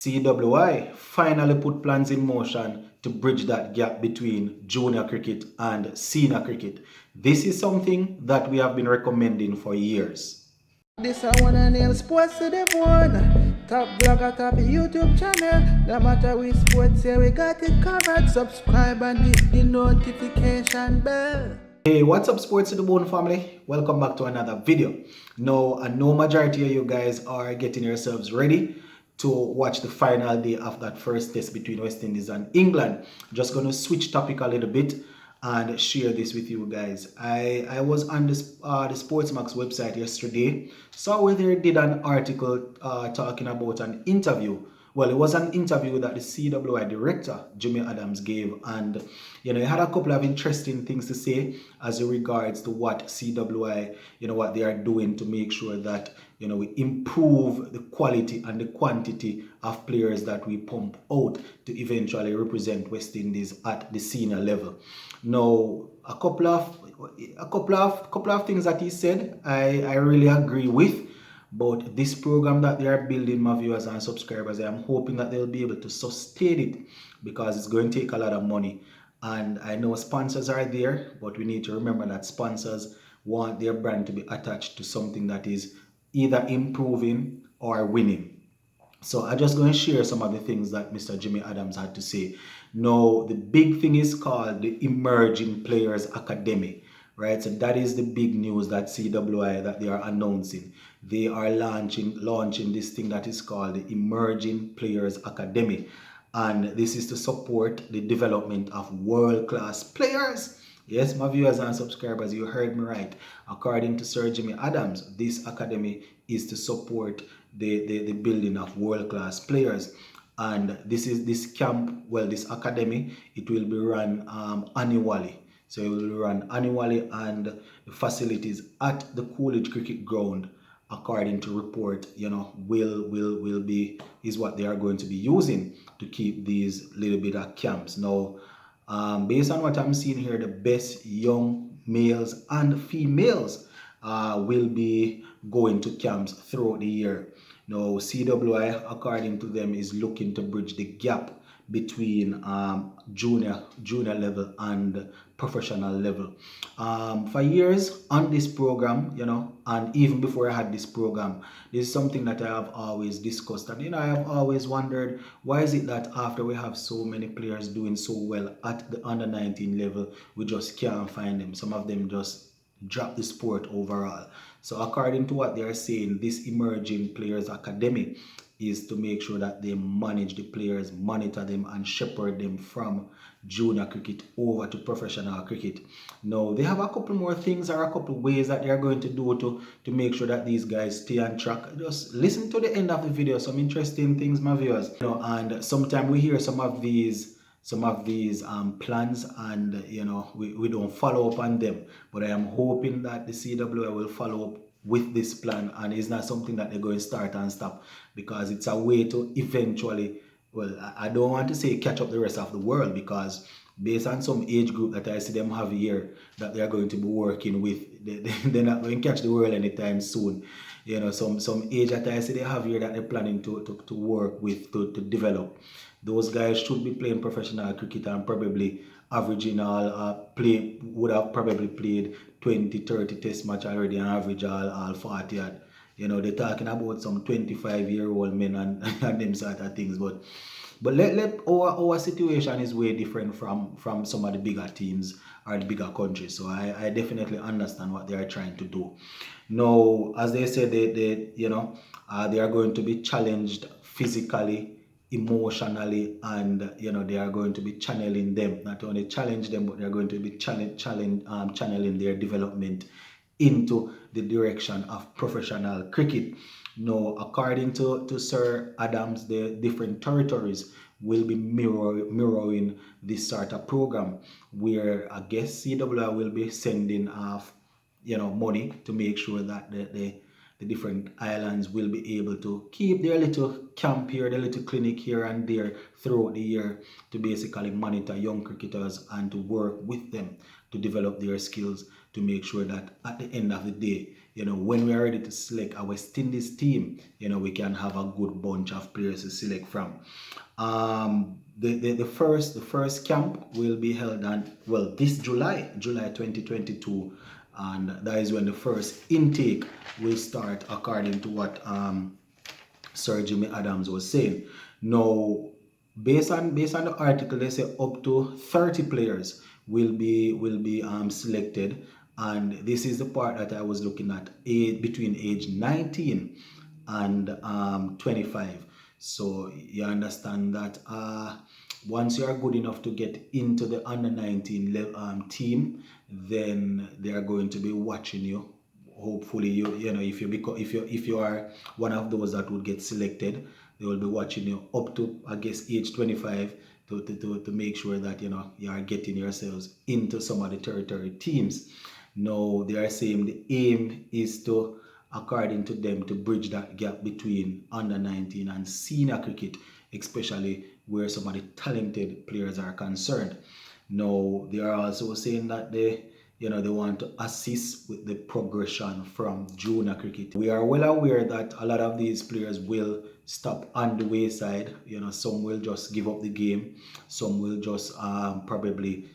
CWI finally put plans in motion to bridge that gap between junior cricket and senior cricket. This is something that we have been recommending for years. This I wanna nail sports to the phone. Top blogger, top YouTube channel. No matter which sports, yeah, we got it covered. Subscribe and hit the notification bell. Hey, what's up, Sports to the Bone family? Welcome back to another video. Now, I know majority of you guys are getting yourselves ready to watch the final day of that first test between West Indies and England. Just going to switch topic a little bit and share this with you guys. I was on the Sportsmax website yesterday, saw where they did an article talking about an interview. Well, it was an interview that the CWI director, Jimmy Adams, gave, and he had a couple of interesting things to say as regards to what CWI, what they are doing to make sure that we improve the quality and the quantity of players that we pump out to eventually represent West Indies at the senior level. Now, a couple of things that he said, I really agree with. But this program that they are building, my viewers and subscribers, I'm hoping that they'll be able to sustain it, because it's going to take a lot of money. And I know sponsors are there, but we need to remember that sponsors want their brand to be attached to something that is either improving or winning. So I'm just going to share some of the things that Mr. Jimmy Adams had to say. Now, the big thing is called the Emerging Players Academy, right? So that is the big news that CWI that they are announcing. They are launching this thing that is called the Emerging Players Academy. And this is to support the development of world-class players. Yes, my viewers and subscribers, you heard me right. According to Sir Jimmy Adams, this academy is to support the building of world-class players. And this camp, well, this academy, it will be run annually. So it will run annually, and the facilities at the Coolidge Cricket Ground, according to report, will be is what they are going to be using to keep these little bit of camps. Now, based on what I'm seeing here, the best young males and females will be going to camps throughout the year. Now, CWI, according to them, is looking to bridge the gap between junior level and professional level. For years on this program, and even before I had this program, this is something that I have always discussed, and I have always wondered, why is it that after we have so many players doing so well at the under 19 level, we just can't find them? Some of them just drop the sport overall. So according to what they are saying, this Emerging Players Academy is to make sure that they manage the players, monitor them, and shepherd them from junior cricket over to professional cricket. Now, they have a couple more things, or a couple ways that they are going to do to make sure that these guys stay on track. Just listen to the end of the video, some interesting things, my viewers. And sometimes we hear some of these plans, and we don't follow up on them. But I am hoping that the CWI will follow up with this plan, and it's not something that they're going to start and stop, because it's a way to eventually, well, I don't want to say catch up the rest of the world, because based on some age group that I see them have here that they're going to be working with, they're not going to catch the world anytime soon. Some age that I see they have here that they're planning to work with, to develop. Those guys should be playing professional cricket and probably averaging would have probably played 20-30 test match already and average all 40 odd. They're talking about some 25-year-old men and them sort of things, but our situation is way different from some of the bigger teams or the bigger countries. So I definitely understand what they are trying to do. Now, as they said, they are going to be challenged physically, emotionally, and they are going to be channeling them, not only challenge them, but they are going to be channeling their development into the direction of professional cricket. Now, according to Sir Adams, the different territories will be mirroring this sort of program, where I guess CWI will be sending off money to make sure that the different islands will be able to keep their little camp here, their little clinic here and there throughout the year, to basically monitor young cricketers and to work with them to develop their skills, to make sure that at the end of the day, when we are ready to select a West Indies team, we can have a good bunch of players to select from. The first camp will be held on, well, this July 2022, and that is when the first intake will start, according to what Sir Jimmy Adams was saying. Now, based on the article, they say up to 30 players will be selected, and this is the part that I was looking at, between age 19 and 25. So you understand that once you are good enough to get into the under 19 team, then they are going to be watching you. Hopefully, if you are one of those that would get selected, they will be watching you up to, I guess, age 25 to make sure that you are getting yourselves into some of the territory teams. Now they are saying the aim is to, according to them, to bridge that gap between under 19 and senior cricket, especially where some of the talented players are concerned. Now they are also saying that they want to assist with the progression from junior cricket. We are well aware that a lot of these players will stop on the wayside. Some will just give up the game. Some will just probably,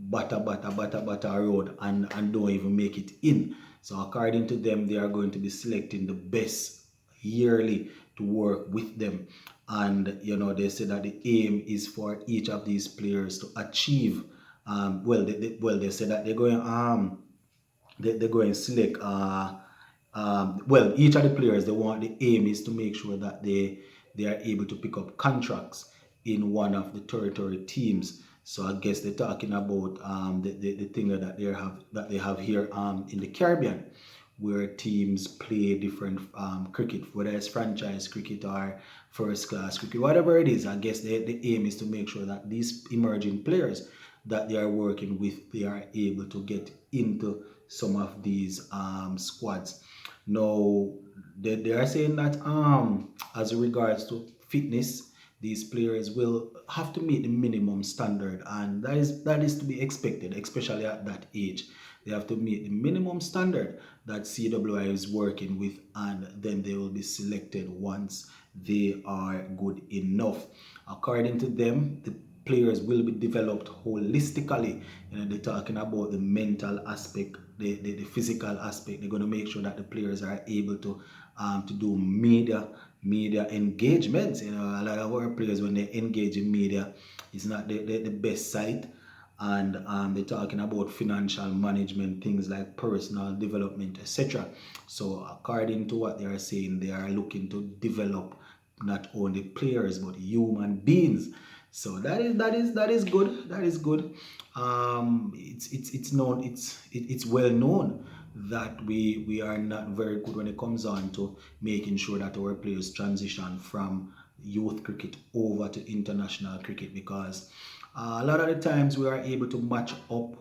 batter around and don't even make it in. So according to them, they are going to be selecting the best yearly to work with them. And, they say that the aim is for each of these players to achieve they said that they're going to select each of the players, the aim is to make sure that they are able to pick up contracts in one of the territory teams. So I guess they're talking about the thing that they have here in the Caribbean, where teams play different cricket, whether it's franchise cricket or first class cricket, whatever it is. I guess the aim is to make sure that these emerging players that they are working with, they are able to get into some of these squads. Now, they are saying that as regards to fitness, these players will have to meet the minimum standard, and that is to be expected, especially at that age. They have to meet the minimum standard that CWI is working with, and then they will be selected once they are good enough. According to them, the players will be developed holistically. They're talking about the mental aspect, the physical aspect. They're going to make sure that the players are able to do media engagements. A lot of our players, when they engage in media, it's not the best side. And they're talking about financial management, things like personal development, etc. So according to what they are saying, they are looking to develop not only players but human beings. So that is good. That is good. It's known. It's well known that we are not very good when it comes on to making sure that our players transition from youth cricket over to international cricket, because a lot of the times we are able to match up,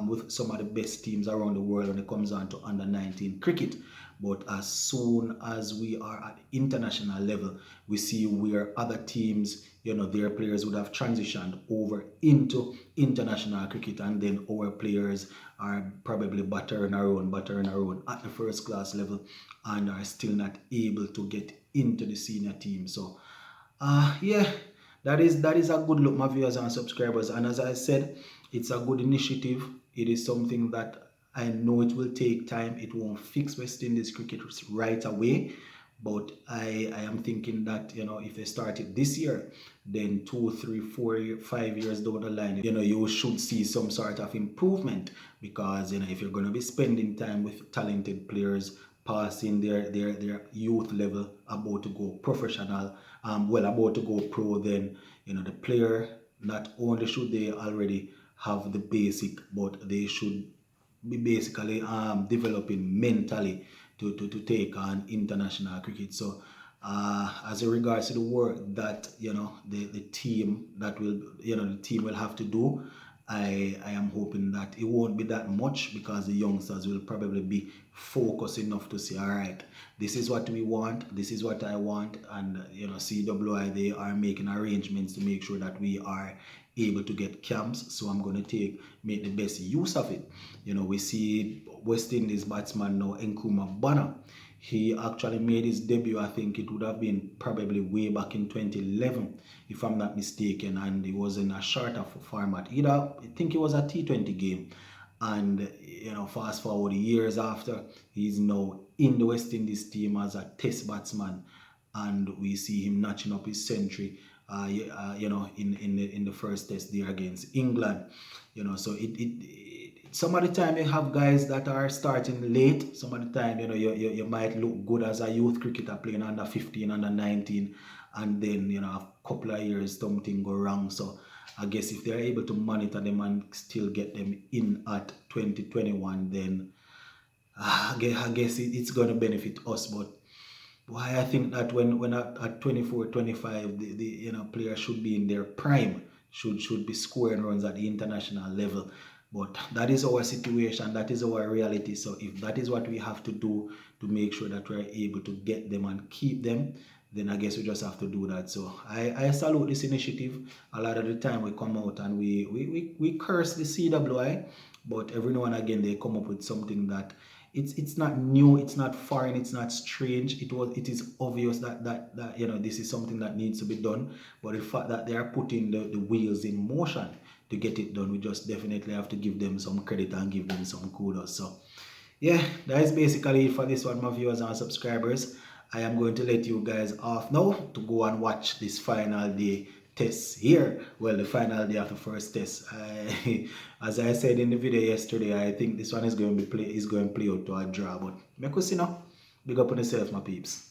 with some of the best teams around the world when it comes on to under 19 cricket. But as soon as we are at international level, we see where other teams, their players would have transitioned over into international cricket, and then our players are probably battering around at the first class level and are still not able to get into the senior team. So that is a good look, my viewers and subscribers. And as I said, it's a good initiative. It is something that I know it will take time. It won't fix West Indies cricket right away. But I am thinking that, if they start it this year, then 2, 3, 4, 5 years down the line, you should see some sort of improvement. Because, if you're going to be spending time with talented players, passing their youth level, about to go professional, about to go pro, then, the player, not only should they already have the basic, but they should be basically developing mentally to take on international cricket. So as regards to the work that the team will have to do, I am hoping that it won't be that much, because the youngsters will probably be focused enough to say, all right, this is what we want, this is what I want, and CWI, they are making arrangements to make sure that we are able to get camps, so I'm going to make the best use of it. We see West Indies batsman now, Nkrumah Bonner. He actually made his debut, I think it would have been probably way back in 2011, if I'm not mistaken, and it was in a shorter format. I think it was a T20 game. And fast forward years after, he's now in the West Indies team as a test batsman, and we see him notching up his century in the first test there against England. So some of the time you have guys that are starting late. Some of the time, you might look good as a youth cricketer playing under 15, under 19, and then a couple of years something go wrong. So I guess if they're able to monitor them and still get them in at 2021, then I guess it's going to benefit us. But why I think that when at 24, 25, the players should be in their prime, should be scoring runs at the international level. But that is our situation, that is our reality. So if that is what we have to do to make sure that we're able to get them and keep them, then I guess we just have to do that. So I salute this initiative. A lot of the time we come out and we curse the CWI, but every now and again they come up with something that it's not new, it's not foreign, it's not strange. It is obvious that this is something that needs to be done. But the fact that they are putting the wheels in motion to get it done, we just definitely have to give them some credit and give them some kudos. So yeah, that is basically it for this one, my viewers and subscribers. I am going to let you guys off now to go and watch this final day test here. Well, the final day of the first test. As I said in the video yesterday, I think this one is going to play out to a draw. But make us see now. Big up on yourself, my peeps.